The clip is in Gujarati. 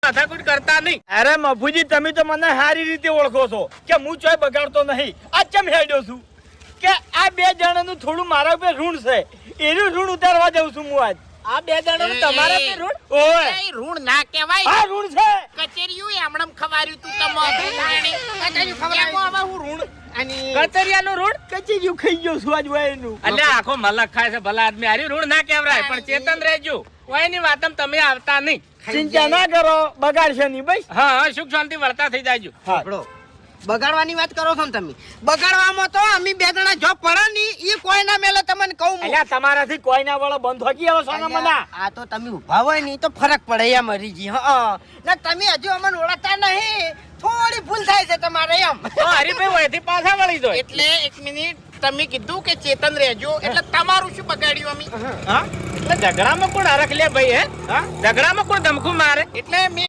માથાકૂટ કરતા નહીં. અરે મફુજી તમે તો મને સારી રીતે ઓળખો છો કે હું ચોય બગાડતો નહીં. આ ચમ હેડ્યો છું કે આ બે જણાનું થોડું મારા ઉપર ઋણ છે, એનું ઋણ ઉતારવા જાઉં છું હું આજ. આ બે જણાનું તમારા પર ઋણ? ઓય એ ઋણ ના કહેવાય. આ ઋણ છે. કચેરીયું એમણમ ખવાર્યું તું તમારું કચેરીયું ખવડાવ્યું. હવે હું ઋણ અને કચરિયાનું ઋણ? કચેરીયું ખાઈ ગયો છું આજ વાયનું. અલ્યા આખો મલક ખાય છે ભલા આદમી. હારી ઋણ ના કહેવાય, પણ ચેતન રહેજો. કોઈની વાતમ તમે આવતા નહીં. ચિંતા ના કરો, બગાડશે નહીં ભાઈ. હા, સુખ શાંતિ વળતા થઈ જાયજો. હા બગાડવાની વાત કરો છો ને તમે. બગાડવામાં તો અમે બે જણા જો પડે ની એ કોઈ ના મેલે તમને કહું હું. અલ્યા તમારાથી કોઈ ના વાળો બંધ હોકી આવો સોના મના. આ તો તમે ઉભા હોય ની તો ફરક પડે એમ મરીજી. હા ના તમે હજુ અમને ઓળખતા નહીં, થોડી ભૂલ થાય છે તમારે એમ. હરીભાઈ વયથી પાછા વળી જાય. એટલે એક મિનિટ તમે કીધું કે ચેતન રહેજો, એટલે તમારું શું બગાડ્યું અમે? હા, એટલે ઝઘડામાં કોણ હરખ લે ભાઈ? હે, ઝઘડામાં કોણ ધમકું મારે? એટલે મેં